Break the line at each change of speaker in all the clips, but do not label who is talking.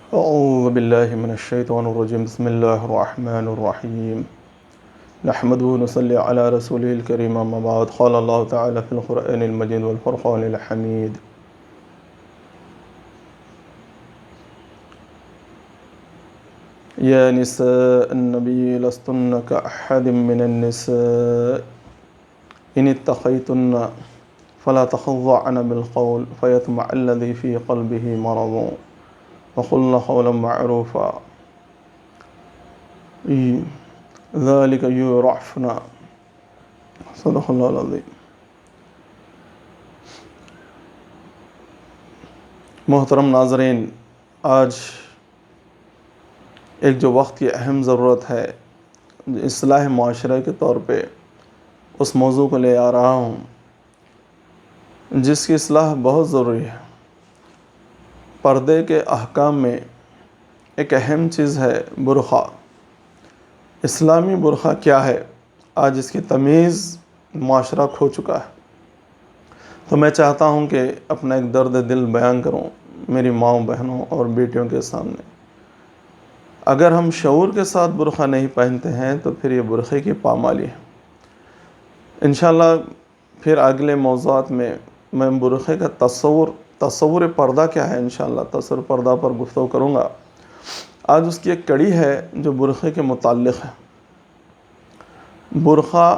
أعوذ بالله من الشيطان الرجيم بسم الله الرحمن الرحيم نحمده ونصلي على رسوله الكريم أما بعد قال الله تعالى في القرآن المجيد والفرقان الحميد يا نساء النبي لستن كأحد من النساء إن اتقيتن فلا تخضعن بالقول فيطمع الذي في قلبه مرض وقلن قولا معروفا ذلك يعرفن صدق اللہ العظیم۔ محترم ناظرین، آج ایک جو وقت کی اہم ضرورت ہے، اصلاح معاشرہ کے طور پہ اس موضوع کو لے آ رہا ہوں جس کی اصلاح بہت ضروری ہے۔ پردے کے احکام میں ایک اہم چیز ہے برقع۔ اسلامی برقع کیا ہے؟ آج اس کی تمیز معاشرہ کھو چکا ہے۔ تو میں چاہتا ہوں کہ اپنا ایک درد دل بیان کروں میری ماؤں، بہنوں اور بیٹیوں کے سامنے۔ اگر ہم شعور کے ساتھ برقع نہیں پہنتے ہیں تو پھر یہ برقعے کی پامالی ہے۔ انشاءاللہ پھر اگلے موضوعات میں میں برقعے کا تصور پردہ کیا ہے، انشاءاللہ تصور پردہ پر گفتگو کروں گا۔ آج اس کی ایک کڑی ہے جو برقعے کے متعلق ہے۔ برقع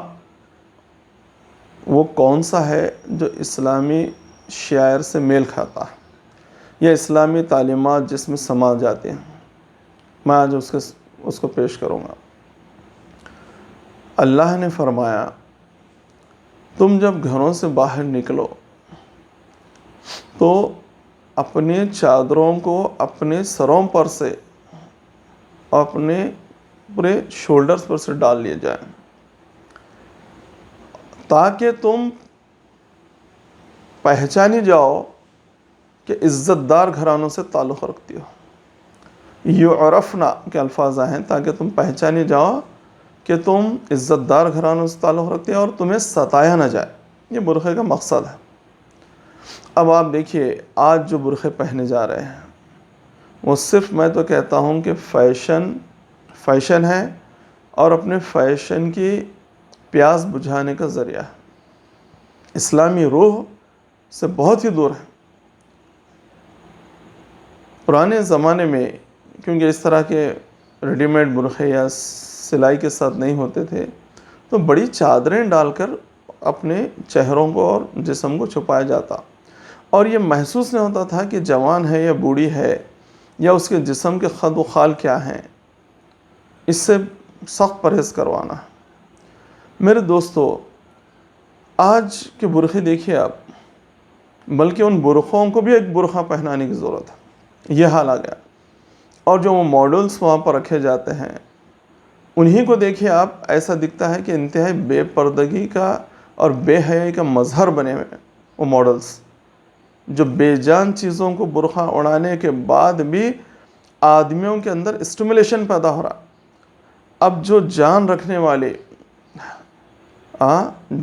وہ کون سا ہے جو اسلامی شعائر سے میل کھاتا ہے یا اسلامی تعلیمات جس میں سما جاتے ہیں؟ میں آج اس کو پیش کروں گا۔ اللہ نے فرمایا، تم جب گھروں سے باہر نکلو تو اپنے چادروں کو اپنے سروں پر سے اپنے پورے شولڈرز پر سے ڈال لیے جائیں تاکہ تم پہچانی جاؤ کہ عزت دار گھرانوں سے تعلق رکھتی ہو۔ یعرفنا کے الفاظ ہیں تاکہ تم پہچانی جاؤ کہ تم عزت دار گھرانوں سے تعلق رکھتے ہیں اور تمہیں ستایا نہ جائے۔ یہ برقعے کا مقصد ہے۔ اب آپ دیکھیے، آج جو برقعے پہنے جا رہے ہیں وہ صرف میں تو کہتا ہوں کہ فیشن ہے اور اپنے فیشن کی پیاس بجھانے کا ذریعہ ہے۔ اسلامی روح سے بہت ہی دور ہے۔ پرانے زمانے میں کیونکہ اس طرح کے ریڈی میڈ برقعے یا سلائی کے ساتھ نہیں ہوتے تھے تو بڑی چادریں ڈال کر اپنے چہروں کو اور جسم کو چھپایا جاتا، اور یہ محسوس نہیں ہوتا تھا کہ جوان ہے یا بوڑھی ہے یا اس کے جسم کے خد و خال کیا ہیں۔ اس سے سخت پرہیز کروانا ہے۔ میرے دوستو، آج کے برقعے دیکھیے آپ، بلکہ ان برقعوں کو بھی ایک برقع پہنانے کی ضرورت ہے۔ یہ حال آ گیا۔ اور جو وہ ماڈلز وہاں پر رکھے جاتے ہیں انہی کو دیکھیے آپ، ایسا دکھتا ہے کہ انتہائی بے پردگی کا اور بے حیائی کا مظہر بنے ہوئے ہیں وہ ماڈلز، جو بے جان چیزوں کو برقع اڑانے کے بعد بھی آدمیوں کے اندر اسٹیمولیشن پیدا ہو رہا۔ اب جو جان رکھنے والے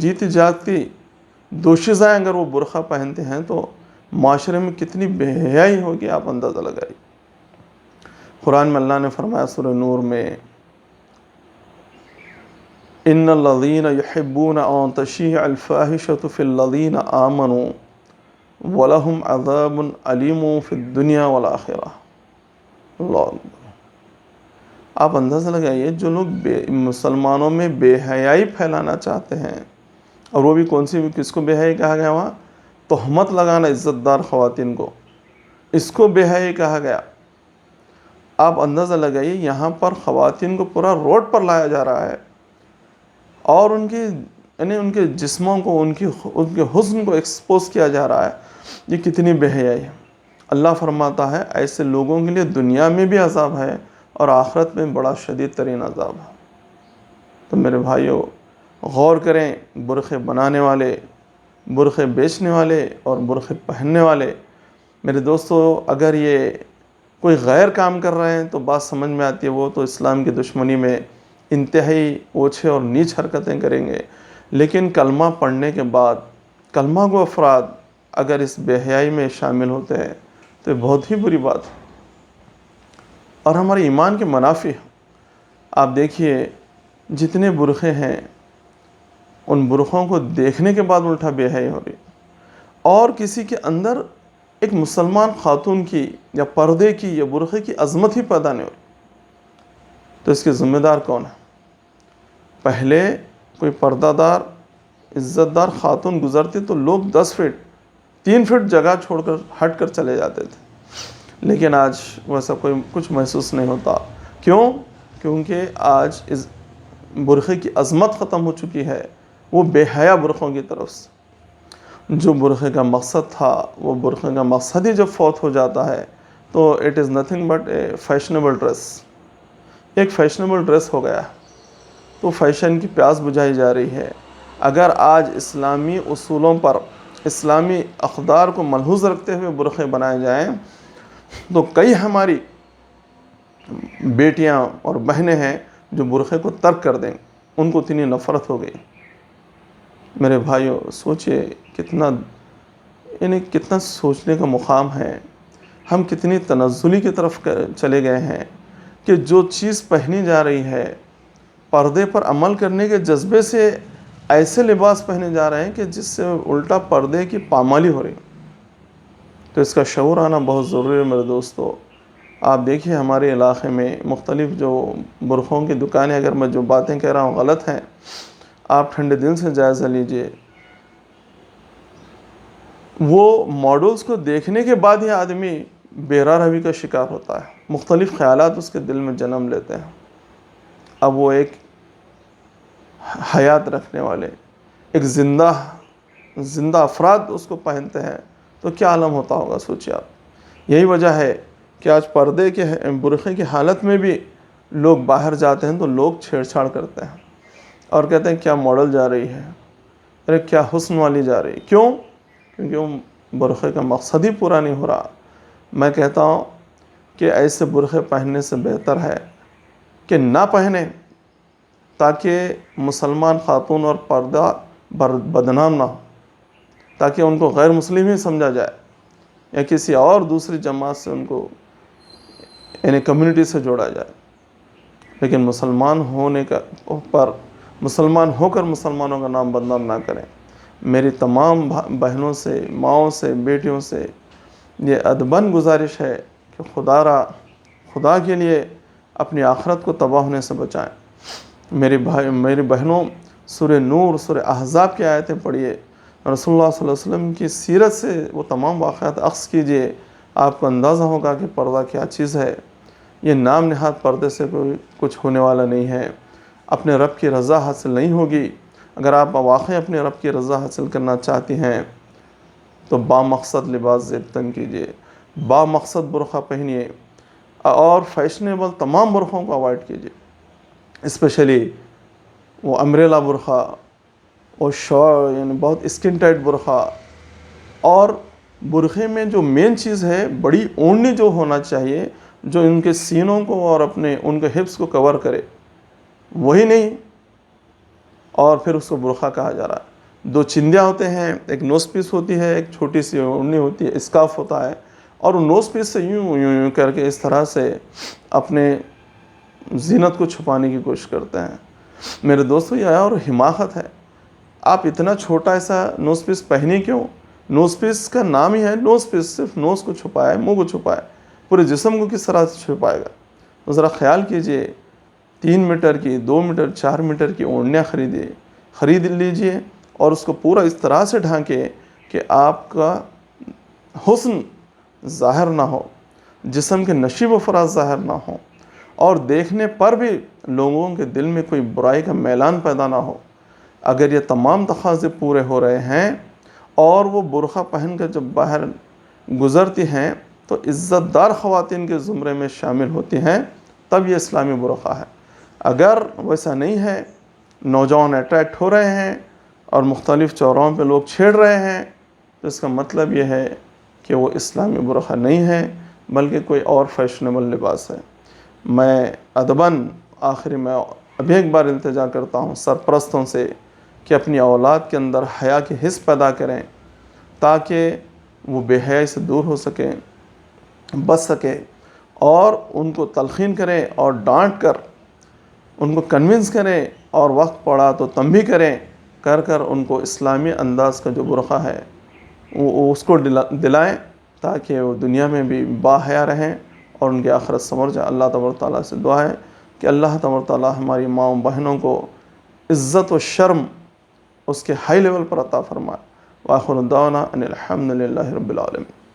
جیتی جاگتی دوشیزیں اگر وہ برقع پہنتے ہیں تو معاشرے میں کتنی بے حیائی ہوگی، آپ اندازہ لگائیے۔ قرآن میں اللہ نے فرمایا سورہ نور میں، ان الذین یحبون ان تشیع الفاحشۃ فی الذین آمنوا وَلَهُمْ عَذَابٌ عَلِيمٌ فِي الدُّنْيَا وَالْآخِرَةِ۔ اللہ اکبر۔ آپ اندازہ لگائیے، جو لوگ مسلمانوں میں بے حیائی پھیلانا چاہتے ہیں، اور وہ بھی کس کو بے حیائی کہا گیا وہاں؟ تہمت لگانا عزت دار خواتین کو، اس کو بے حیائی کہا گیا۔ آپ اندازہ لگائیے، یہاں پر خواتین کو پورا روڈ پر لایا جا رہا ہے اور ان کے جسموں کو، ان کے حسن کو ایکسپوز کیا جا رہا ہے۔ یہ کتنی بے حیائی ہے۔ اللہ فرماتا ہے ایسے لوگوں کے لیے دنیا میں بھی عذاب ہے اور آخرت میں بڑا شدید ترین عذاب ہے۔ تو میرے بھائیوں، غور کریں، برقعے بنانے والے، برقعے بیچنے والے اور برقعے پہننے والے۔ میرے دوستو، اگر یہ کوئی غیر کام کر رہے ہیں تو بات سمجھ میں آتی ہے، وہ تو اسلام کی دشمنی میں انتہائی اوچھے اور نیچ حرکتیں کریں گے۔ لیکن کلمہ پڑھنے کے بعد کلمہ گو افراد اگر اس بے حیائی میں شامل ہوتے ہیں تو یہ بہت ہی بری بات ہے۔ اور ہمارے ایمان کے منافع۔ آپ دیکھیے جتنے برقعے ہیں ان برقعوں کو دیکھنے کے بعد الٹا بے حیائی ہو رہی، اور کسی کے اندر ایک مسلمان خاتون کی یا پردے کی یا برقعے کی عظمت ہی پیدا نہیں ہو رہی، تو اس کے ذمہ دار کون ہے؟ پہلے کوئی پردہ دار عزت دار خاتون گزرتی تو لوگ 10 فٹ 3 فٹ جگہ چھوڑ کر ہٹ کر چلے جاتے تھے، لیکن آج ویسا کوئی کچھ محسوس نہیں ہوتا۔ کیوں؟ کیونکہ آج اس برقعے کی عظمت ختم ہو چکی ہے، وہ بے حیا برقعوں کی طرف سے۔ جو برقعے کا مقصد تھا، وہ برقعے کا مقصد ہی جب فوت ہو جاتا ہے تو it is nothing but a fashionable dress, ایک فیشنیبل ڈریس ہو گیا، تو فیشن کی پیاس بجھائی جا رہی ہے۔ اگر آج اسلامی اصولوں پر، اسلامی اقدار کو ملحوظ رکھتے ہوئے برقعے بنائے جائیں تو کئی ہماری بیٹیاں اور بہنیں ہیں جو برقعے کو ترک کر دیں، ان کو اتنی نفرت ہو گئی۔ میرے بھائیوں سوچئے کتنا سوچنے کا مقام ہے، ہم کتنی تنزلی کی طرف چلے گئے ہیں کہ جو چیز پہنی جا رہی ہے، پردے پر عمل کرنے کے جذبے سے ایسے لباس پہنے جا رہے ہیں کہ جس سے الٹا پردے کی پامالی ہو رہی۔ تو اس کا شعور آنا بہت ضروری ہے میرے دوستو۔ آپ دیکھیے ہمارے علاقے میں مختلف جو برقعوں کی دکانیں، اگر میں جو باتیں کہہ رہا ہوں غلط ہیں، آپ ٹھنڈے دل سے جائزہ لیجئے۔ وہ ماڈلز کو دیکھنے کے بعد ہی آدمی بے روی کا شکار ہوتا ہے، مختلف خیالات اس کے دل میں جنم لیتے ہیں۔ اب وہ ایک حیات رکھنے والے، ایک زندہ افراد اس کو پہنتے ہیں تو کیا عالم ہوتا ہوگا، سوچیے آپ۔ یہی وجہ ہے کہ آج پردے کے برقعے کی حالت میں بھی لوگ باہر جاتے ہیں تو لوگ چھیڑ چھاڑ کرتے ہیں اور کہتے ہیں کیا ماڈل جا رہی ہے، ارے کیا حسن والی جا رہی ہے۔ کیوں؟ کیونکہ وہ برقعے کا مقصد ہی پورا نہیں ہو رہا۔ میں کہتا ہوں کہ ایسے برقعے پہننے سے بہتر ہے کہ نہ پہنیں، تاکہ مسلمان خاتون اور پردہ بدنام نہ ہو، تاکہ ان کو غیر مسلم ہی سمجھا جائے یا کسی اور دوسری جماعت سے ان کو یعنی کمیونٹی سے جوڑا جائے، لیکن مسلمان ہو کر مسلمانوں کا نام بدنام نہ کریں۔ میری تمام بہنوں سے، ماؤں سے، بیٹیوں سے یہ ادباً گزارش ہے کہ خدا کے لیے اپنی آخرت کو تباہ ہونے سے بچائیں۔ میری بہنوں، سورہ نور، سورہ احزاب کی آیتیں پڑھیے، رسول اللہ صلی اللہ علیہ وسلم کی سیرت سے وہ تمام واقعات اخذ کیجئے، آپ کو اندازہ ہوگا کہ پردہ کیا چیز ہے۔ یہ نام نہاد پردے سے کوئی کچھ ہونے والا نہیں ہے، اپنے رب کی رضا حاصل نہیں ہوگی۔ اگر آپ واقعی اپنے رب کی رضا حاصل کرنا چاہتی ہیں تو بامقصد لباس زیب تن کیجئے، بامقصد برقعہ پہنیے، اور فیشنیبل تمام برقعوں کو اوائڈ کیجئے، اسپیشلی وہ امبریلا برقعہ، وہ یعنی بہت اسکن ٹائٹ برقعہ، اور برقعے میں جو مین چیز ہے بڑی اونی جو ہونا چاہیے، جو ان کے سینوں کو اور ان کے ہپس کو کور کرے، وہی نہیں، اور پھر اس کو برقعہ کہا جا رہا ہے۔ 2 چندیاں ہوتے ہیں، ایک نوز پیس ہوتی ہے، ایک چھوٹی سی اونی ہوتی ہے، اسکارف ہوتا ہے، اور وہ نوز پیس سے یوں کر کے اس طرح سے اپنے زینت کو چھپانے کی کوشش کرتے ہیں۔ میرے دوستو یہ اور حماقت ہے، آپ اتنا چھوٹا ایسا نوز پیس پہنی کیوں؟ نوز پیس کا نام ہی ہے نوز پیس، صرف نوز کو چھپائے، منہ کو چھپائے، پورے جسم کو کس طرح سے چھپائے گا؟ تو ذرا خیال کیجئے، 3 میٹر کی، 2 میٹر، 4 میٹر کی اوڑھنیاں خرید لیجئے، اور اس کو پورا اس طرح سے ڈھانکے کہ آپ کا حسن ظاہر نہ ہو، جسم کے نشیب و فراز ظاہر نہ ہو، اور دیکھنے پر بھی لوگوں کے دل میں کوئی برائی کا میلان پیدا نہ ہو۔ اگر یہ تمام تقاضے پورے ہو رہے ہیں اور وہ برقعہ پہن کر جب باہر گزرتی ہیں تو عزت دار خواتین کے زمرے میں شامل ہوتی ہیں، تب یہ اسلامی برقعہ ہے۔ اگر ویسا نہیں ہے، نوجوان اٹریکٹ ہو رہے ہیں اور مختلف چوراہوں پہ لوگ چھیڑ رہے ہیں، تو اس کا مطلب یہ ہے کہ وہ اسلامی برقعہ نہیں ہے بلکہ کوئی اور فیشنیبل لباس ہے۔ میں ادباً آخری میں ابھی ایک بار التجا کرتا ہوں سرپرستوں سے کہ اپنی اولاد کے اندر حیا کی حس پیدا کریں، تاکہ وہ بے حیائی سے دور ہو سکیں، بچ سکے، اور ان کو تلقین کریں اور ڈانٹ کر ان کو کنونس کریں، اور وقت پڑا تو تنبیہ کریں، کر ان کو اسلامی انداز کا جو برقع ہے وہ اس کو دلائیں، تاکہ وہ دنیا میں بھی باحیا رہیں اور ان کی آخرت سنور جائے۔ اللہ تبارک تعالیٰ سے دعا ہے کہ اللہ تبارک تعالیٰ ہماری ماں بہنوں کو عزت و شرم اس کے ہائی لیول پر عطا فرمائے۔ وآخر دعوانا ان الحمد للہ رب العالمین۔